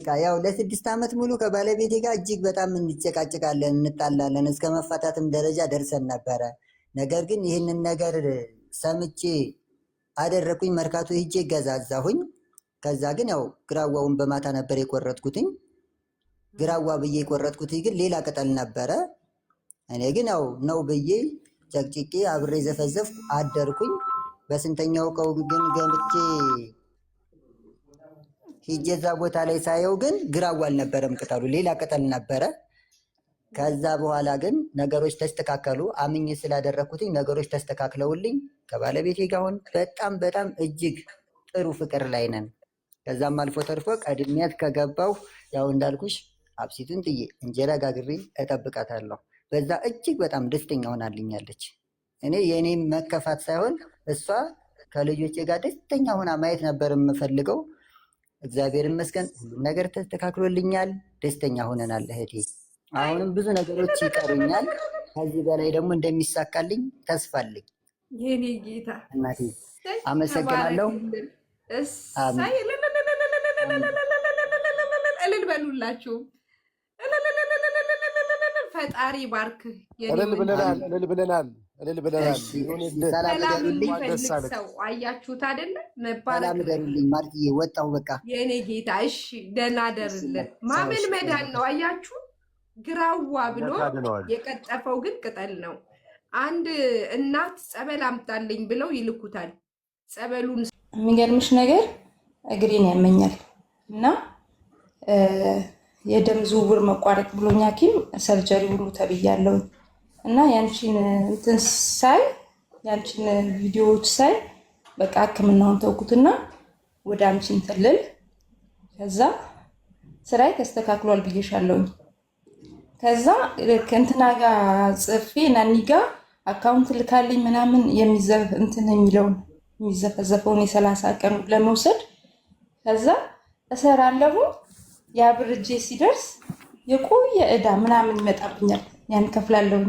ያው ለ6 ዓመት ሙሉ ከባለቤቴ ጋር እጅግ በጣም እንጨቃጨቃለን፣ እንጣላለን፣ እስከ መፋታትም ደረጃ ደርሰን ነበረ። ነገር ግን ይህንን ነገር ሰምቼ አደረኩኝ። መርካቶ ሄጄ ገዛዛሁኝ። ከዛ ግን ያው ግራዋውን በማታ ነበር የቆረጥኩትኝ። ግራዋ ብዬ የቆረጥኩት ግን ሌላ ቅጠል ነበረ። እኔ ግን ያው ነው ብዬ ጨቅጭቄ አብሬ ዘፈዘፍኩ አደርኩኝ። በስንተኛው ቀው ግን ገብቼ ሂጄ እዛ ቦታ ላይ ሳየው ግን ግራዋ አልነበረም ቅጠሉ፣ ሌላ ቅጠል ነበረ። ከዛ በኋላ ግን ነገሮች ተስተካከሉ። አምኜ ስላደረኩትኝ ነገሮች ተስተካክለውልኝ ከባለቤቴ ጋር አሁን በጣም በጣም እጅግ ጥሩ ፍቅር ላይ ነን። ከዛም አልፎ ተርፎ ቀድሚያት ከገባው ያው እንዳልኩሽ አብሲቱን ጥዬ እንጀራ ጋግሬ እጠብቃታለሁ። በዛ እጅግ በጣም ደስተኛ ሆናልኛለች። እኔ የእኔ መከፋት ሳይሆን እሷ ከልጆቼ ጋር ደስተኛ ሆና ማየት ነበር የምፈልገው። እግዚአብሔር ይመስገን ሁሉም ነገር ተስተካክሎልኛል። ደስተኛ ሆነናል እህቴ። አሁንም ብዙ ነገሮች ይቀሩኛል። ከዚህ በላይ ደግሞ እንደሚሳካልኝ ተስፋ አለኝ። የኔ ጌታ እናቴ አመሰግናለሁ። እልል በሉላችሁ። ፈጣሪ ባርክ። እልል ብለናል። ሰው አያችሁት አይደለ? መባረክ ደሩልኝ ማርትዬ፣ ወጣሁ በቃ የኔ ጌታ። እሺ ደህና ደርልን። ማመን መዳን ነው። አያችሁ ግራዋ ብሎ የቀጠፈው ግን ቅጠል ነው። አንድ እናት ጸበል አምጣልኝ ብለው ይልኩታል። ጸበሉን የሚገርምሽ ነገር እግሬን ያመኛል እና የደም ዝውውር መቋረጥ ብሎኝ ሐኪም ሰርጀሪ ሁሉ ተብያለሁ እና ያንቺን እንትን ሳይ ያንቺን ቪዲዮዎች ሳይ በቃ ሕክምናውን ተውኩትና ወደ አንቺ እንተልል ከዛ ስራይ ተስተካክሏል ብዬሻለሁኝ። ከዛ ከእንትና ጋር ጽፌ ናኒ ጋር አካውንት ልካልኝ ምናምን እንትን የሚለውን የሚዘፈዘፈውን የ30 ቀን ለመውሰድ ከዛ እሰራለሁ። ያ ብር እጄ ሲደርስ የቆየ ዕዳ ምናምን ይመጣብኛል። ያን ከፍላለሁ፣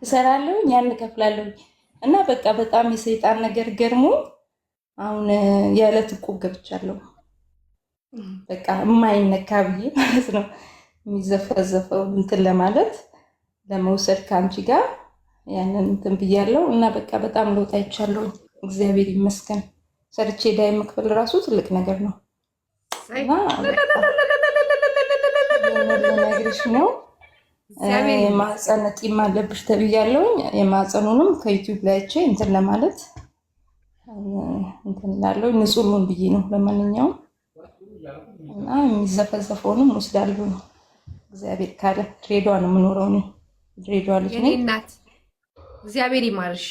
እሰራለሁ፣ ያን ከፍላለሁ እና በቃ በጣም የሰይጣን ነገር ገርሞ አሁን የዕለት ዕቁብ ገብቻለሁ። በቃ የማይነካ ብዬ ማለት ነው የሚዘፈዘፈው እንትን ለማለት ለመውሰድ ከአንቺ ጋር ያንን እንትን ብያለሁ እና በቃ በጣም ለውጥ አይቻለሁ። እግዚአብሔር ይመስገን። ሰርቼ ዕዳ መክፈል ራሱ ትልቅ ነገር ነው። ነግርሽ ነው የማህፀን ጢም አለብሽ ተብያለሁ። የማህፀኑንም ከዩቲዩብ ላይ አይቼ እንትን ለማለት እንትን ላለው ንጹሉን ብዬ ነው ለማንኛውም እና የሚዘፈዘፈውንም ወስዳለሁ። እግዚአብሔር ካለ ድሬዳዋ ነው የምኖረው ነው። ድሬዳዋ ልጅ ነኝ። እናት እግዚአብሔር ይማርሽ፣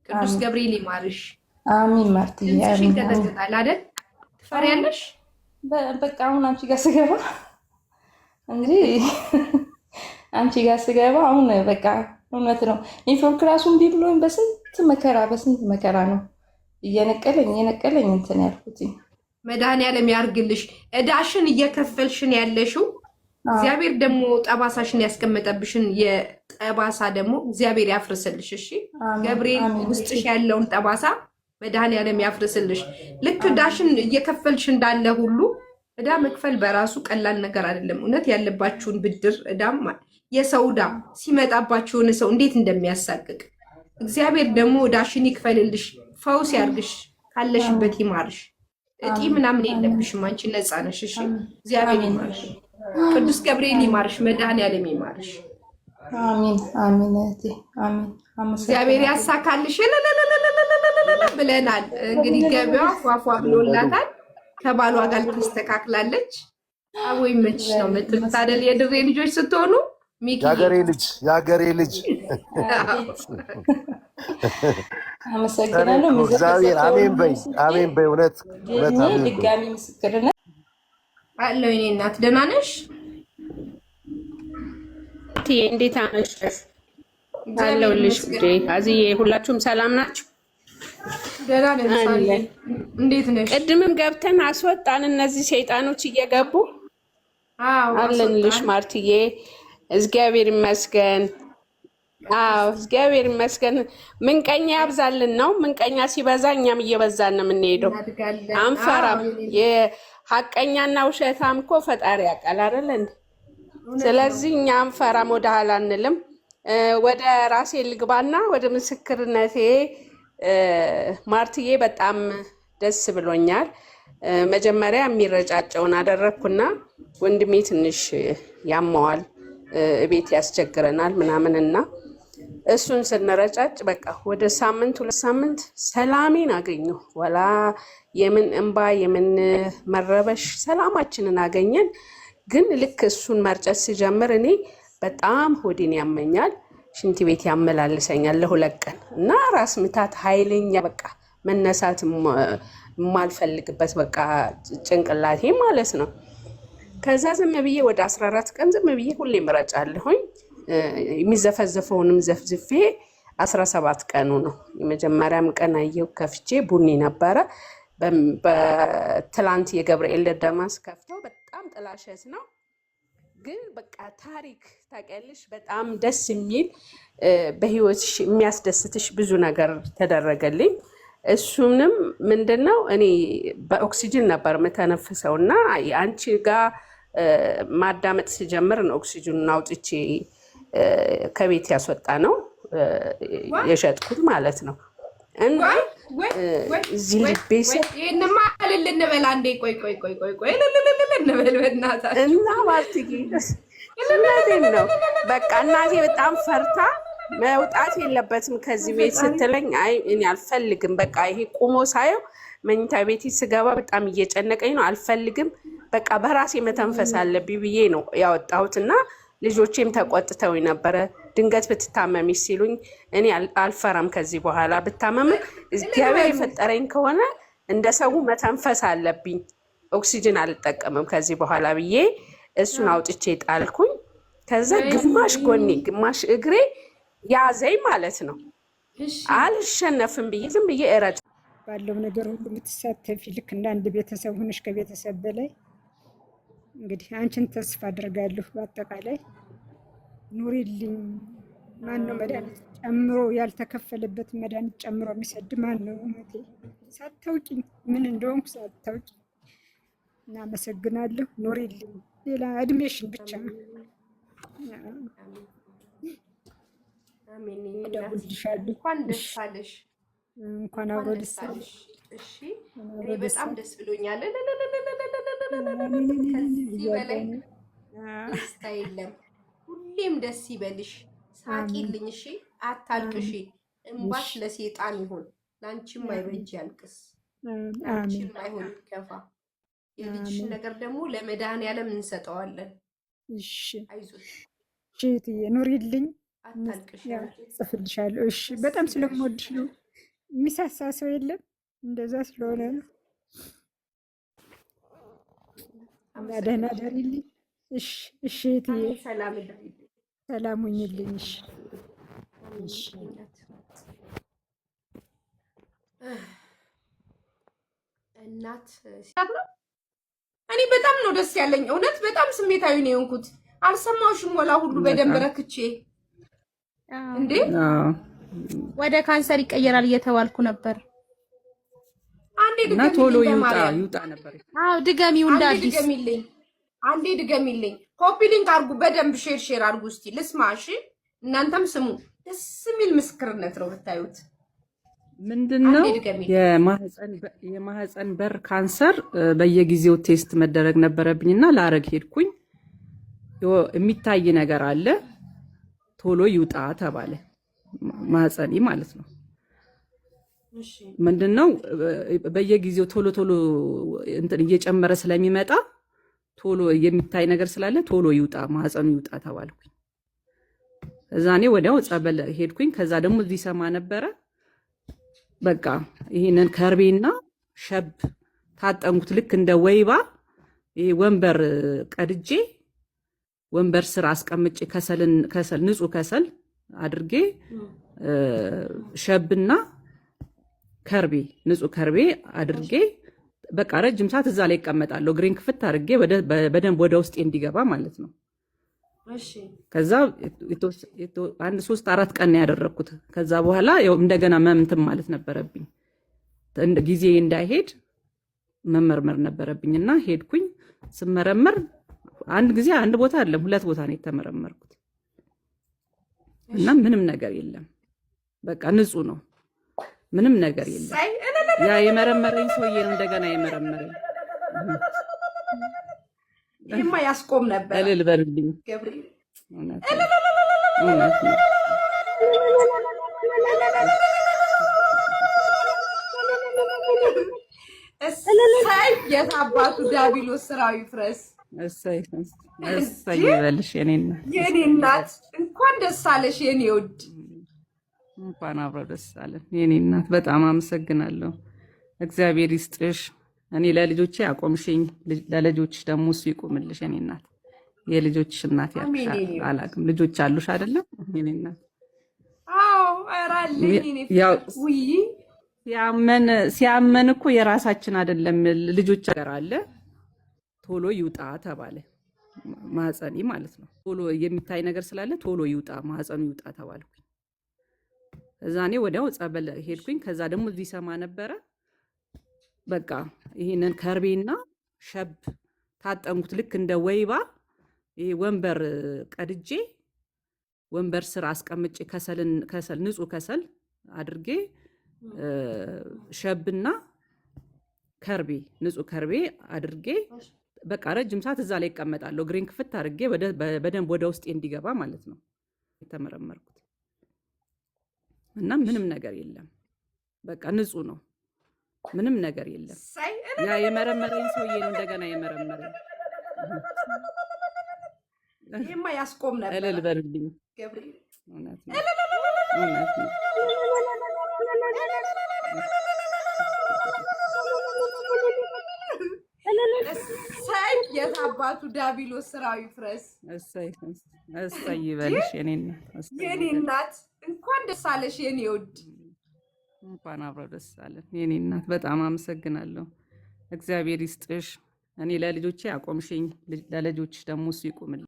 ቅዱስ ገብርኤል ይማርሽ። አሚን። ማርትዬ አሚን። ተደግጣል አይደል? ትፈሪያለሽ? በቃ አሁን አንቺ ጋር ስገባ እንጂ አንቺ ጋር ስገባ አሁን በቃ እውነት ነው። ኔትወርክ ራሱ እምቢ ብሎኝ በስንት መከራ ነው እየነቀለኝ እንትን ያልኩት። መድኃኒዓለም ያርግልሽ። ዕዳሽን እየከፈልሽን ያለሽው እግዚአብሔር ደግሞ ጠባሳሽን ያስቀመጠብሽን የጠባሳ ደግሞ እግዚአብሔር ያፍርስልሽ። እሺ ገብርኤል ውስጥሽ ያለውን ጠባሳ መድኃኒዓለም ያፍርስልሽ። ልክ ዕዳሽን እየከፈልሽ እንዳለ ሁሉ ዕዳ መክፈል በራሱ ቀላል ነገር አይደለም። እውነት ያለባችሁን ብድር ዕዳም የሰው ዕዳ ሲመጣባችሁ የሆነ ሰው እንዴት እንደሚያሳቅቅ እግዚአብሔር ደግሞ ዕዳሽን ይክፈልልሽ፣ ፈውስ ያርግሽ፣ ካለሽበት ይማርሽ። እጢ ምናምን የለብሽም፣ አንቺ ነፃ ነሽ። እሺ እግዚአብሔር ይማርሽ፣ ቅዱስ ገብርኤል ይማርሽ፣ መድኃኒዓለም ይማርሽ። አሜን አሜን እህቴ አሜን። እግዚአብሔር ያሳካልሽ ብለናል። እንግዲህ ገቢዋ ፏፏ ብሎላታል። ከባሏ ጋር ተስተካክላለች። አቦይ መች ነው የምትታደል የድሬ ልጆች ስትሆኑ ሚኪ የሀገሬ ልጅ አመሰግናለሁ። እግዚአብሔር አሜን በይ አሜን በይ። እውነት ድጋሚ ምስክርነት አለው። እኔ እናት ደህና ነሽ? እንዴት አመሸሽ? አለሁልሽ ውዴ። አዝዬ ሁላችሁም ሰላም ናችሁ? ደህና ነን። እንዴት ነሽ? ቅድምም ገብተን አስወጣን እነዚህ ሰይጣኖች እየገቡ አለንልሽ ማርትዬ። እግዚአብሔር ይመስገን። እግዚአብሔር ይመስገን። ምንቀኛ ያብዛልን ነው። ምንቀኛ ሲበዛ እኛም እየበዛን ነው የምንሄደው። አንፈራም። ሐቀኛና ውሸታም እኮ ፈጣሪ ያውቃል አይደል እንዴ? ስለዚህ እኛም ፈራም ወደ ኋላ አንልም። ወደ ራሴ ልግባና ወደ ምስክርነቴ። ማርትዬ በጣም ደስ ብሎኛል። መጀመሪያ የሚረጫጨውን አደረግኩና ወንድሜ ትንሽ ያመዋል፣ ቤት ያስቸግረናል ምናምንና እሱን ስንረጫጭ በቃ ወደ ሳምንት 2 ሳምንት ሰላሜን አገኘሁ። ወላ የምን እንባ የምን መረበሽ ሰላማችንን አገኘን። ግን ልክ እሱን መርጨት ሲጀምር እኔ በጣም ሆዴን ያመኛል፣ ሽንት ቤት ያመላልሰኛል ለ2 ቀን እና ራስ ምታት ኃይለኛ በቃ መነሳት የማልፈልግበት በቃ ጭንቅላቴ ማለት ነው። ከዛ ዝም ብዬ ወደ 14 ቀን ዝም ብዬ ሁሌም እረጫለሁኝ። የሚዘፈዘፈውንም ዘፍዝፌ 17 ቀኑ ነው። የመጀመሪያም ቀን አየሁ ከፍቼ ቡኒ ነበረ። በትላንት የገብርኤል ደማስ ከፍተው በጣም ጥላሸት ነው። ግን በቃ ታሪክ ታውቂያለሽ፣ በጣም ደስ የሚል በህይወትሽ የሚያስደስትሽ ብዙ ነገር ተደረገልኝ። እሱንም ምንድነው እኔ በኦክሲጅን ነበር የምተነፍሰው እና አንቺ ጋር ማዳመጥ ሲጀምር ነው ኦክሲጅኑን አውጥቼ ከቤት ያስወጣ ነው የሸጥኩት ማለት ነው። እና እዚህ ልቤ ይሄንማ እልል እንበል አንዴ። ቆይ እልል እንበል በእናታችሁ። እና ማርትዬ እውነቴን ነው በቃ እናቴ በጣም ፈርታ መውጣት የለበትም ከዚህ ቤት ስትለኝ፣ አይ እኔ አልፈልግም በቃ ይሄ ቁሞ ሳየው መኝታ ቤት ስገባ በጣም እየጨነቀኝ ነው፣ አልፈልግም በቃ በራሴ መተንፈስ አለብኝ ብዬ ነው ያወጣሁትና ልጆቼም ተቆጥተውኝ ነበረ። ድንገት ብትታመሚ ሲሉኝ እኔ አልፈራም ከዚህ በኋላ ብታመም እግዚአብሔር የፈጠረኝ ከሆነ እንደ ሰው መተንፈስ አለብኝ፣ ኦክሲጅን አልጠቀምም ከዚህ በኋላ ብዬ እሱን አውጥቼ ጣልኩኝ። ከዛ ግማሽ ጎኔ ግማሽ እግሬ ያዘኝ ማለት ነው። አልሸነፍም ብዬ ዝም ብዬ እረጭ ባለው ነገር ሁሉ የምትሳተፊ ልክ እንደ አንድ ቤተሰብ ሆነሽ ከቤተሰብ በላይ እንግዲህ አንቺን ተስፋ አድርጋለሁ። በአጠቃላይ ኑሪልኝ። ማን ነው መድኃኒት ጨምሮ ያልተከፈለበት መድኃኒት ጨምሮ የሚሰድ ማን ነው? እህቴ ሳታውቂኝ ምን እንደሆንኩ ሳታውቂኝ እና አመሰግናለሁ። ኑሪልኝ። ሌላ እድሜሽን ብቻ እደውልልሻለሁ። እንኳን ደስ አለሽ። እንኳን አብሮ ደስ አለሽ። እሺ እኔ በጣም ደስ ብሎኛል። ከዚህ በላይ ደስታ የለም። ሁሌም ደስ ይበልሽ፣ ሳቂልኝ። እሺ አታልቅሺ። እንባሽ ለሴጣን ይሁን፣ ለአንቺም አይበጅ ያልቅስ፣ ለአንቺም አይሆን ይከፋ። የልጅሽ ነገር ደግሞ ለመድኃኒዓለም እንሰጠዋለን። እሺ አይዞሽ እህትዬ ኑሪልኝ። አታልቅሺ። ጽፍልሻለሁ። እሺ በጣም ስለምወድሽ ነው። የሚሳሳ ሰው የለም። እንደዛ ስለሆነ ነው። እና ደህና ደሪልኝ። እሺ እሺ እህትዬ ሰላም ሁኚልኝ። እሺ እናት እኔ በጣም ነው ደስ ያለኝ። እውነት በጣም ስሜታዊ ነው የሆንኩት። አልሰማሁሽም ወላ ሁሉ በደንብ ረክቼ እንዴ ወደ ካንሰር ይቀየራል እየተባልኩ ነበር። አንዴ እና ቶሎ ይውጣ ነበር። አዎ ድገሚው እንዳዲስ አንዴ ድገሚልኝ። ኮፒ ሊንክ አርጉ፣ በደንብ ሼር አርጉ። እስቲ ልስማ። እሺ እናንተም ስሙ። ደስ የሚል ምስክርነት ነው ብታዩት። ምንድነው የማህፀን በር ካንሰር በየጊዜው ቴስት መደረግ ነበረብኝና ላረግ ሄድኩኝ። የሚታይ ነገር አለ፣ ቶሎ ይውጣ ተባለ። ማህፀኔ ማለት ነው። ምንድነው በየጊዜው ቶሎ እንትን እየጨመረ ስለሚመጣ ቶሎ የሚታይ ነገር ስላለ ቶሎ ይውጣ፣ ማህፀኑ ይውጣ ተባልኩኝ። ከዛ እኔ ወዲያው ጸበል ሄድኩኝ። ከዛ ደግሞ እዚህ ሰማ ነበረ። በቃ ይሄንን ከርቤና ሸብ ታጠንኩት። ልክ እንደ ወይባ ይሄ ወንበር ቀድጄ ወንበር ስር አስቀምጬ ከሰል ንጹህ ከሰል አድርጌ ሸብና ከርቤ ንጹህ ከርቤ አድርጌ በቃ ረጅም ሰዓት እዛ ላይ ይቀመጣለሁ። ግሪን ክፍት አድርጌ በደንብ ወደ ውስጤ እንዲገባ ማለት ነው። ከዛ አንድ 3-4 ቀን ያደረኩት። ከዛ በኋላ እንደገና መምትም ማለት ነበረብኝ ጊዜ እንዳይሄድ መመርመር ነበረብኝና ሄድኩኝ። ስመረመር አንድ ጊዜ አንድ ቦታ አይደለም 2 ቦታ ነው የተመረመርኩት እና ምንም ነገር የለም። በቃ ንጹህ ነው፣ ምንም ነገር የለም። ያ የመረመረኝ ሰውዬ ነው እንደገና የመረመረኝ። ይሄማ ያስቆም ነበር። እልል በልልኝ ገብርኤል እውነት ነው። እሰይ የታባቱ ዲያብሎስ ስራው ይፍረስ። እሰይ እሰይ ይበልሽ የኔ እናት፣ እንኳን ደስ አለሽ የኔ ውድ። እንኳን አብረው ደስ አለን የኔ እናት። በጣም አመሰግናለሁ። እግዚአብሔር ይስጥሽ። እኔ ለልጆቼ አቆምሽኝ፣ ለልጆችሽ ደግሞ እሱ ይቆምልሽ የኔ እናት። የልጆችሽ እናት አላውቅም። ልጆች አሉሽ አይደለም የኔ እናት? አዎ አራልኝ እኔ ውይ ሲያመን እኮ የራሳችን አይደለም ልጆች ጋር አለ። ቶሎ ይውጣ ተባለ። ማህፀኔ ማለት ነው። ቶሎ የሚታይ ነገር ስላለ ቶሎ ይውጣ፣ ማህፀኑ ይውጣ ተባልኩኝ። ከዛ እኔ ወዲያው ጸበል ሄድኩኝ። ከዛ ደግሞ እዚህ ሰማ ነበረ። በቃ ይሄንን ከርቤና ሸብ ታጠንኩት። ልክ እንደ ወይባ ይሄ ወንበር ቀድጄ ወንበር ስር አስቀምጬ ከሰል ንጹህ ከሰል አድርጌ ሸብና ከርቤ ንጹህ ከርቤ አድርጌ በቃ ረጅም ሰዓት እዛ ላይ እቀመጣለሁ። ግሪን ክፍት አድርጌ በደንብ ወደ ውስጤ እንዲገባ ማለት ነው የተመረመርኩት እና ምንም ነገር የለም። በቃ ንጹህ ነው፣ ምንም ነገር የለም። ያ የመረመረኝ ሰውዬ ነው እንደገና የመረመረኝ። ይሄማ ያስቆም ነበር። እልል በልልኝ ገብርኤል እውነት ነው፣ እውነት ነው። እሰይ የታባቱ ዲያብሎስ ስራው ይፍረስ። እሰይ ይበልሽ የኔ እናት፣ እንኳን ደስ አለሽ የኔ ውድ። እንኳን አብረው ደስ አለን የኔ እናት። በጣም አመሰግናለሁ። እግዚአብሔር ይስጥሽ። እኔ ለልጆቼ አቆምሽኝ፣ ለልጆችሽ ደግሞ እሱ ይቆምልኝ።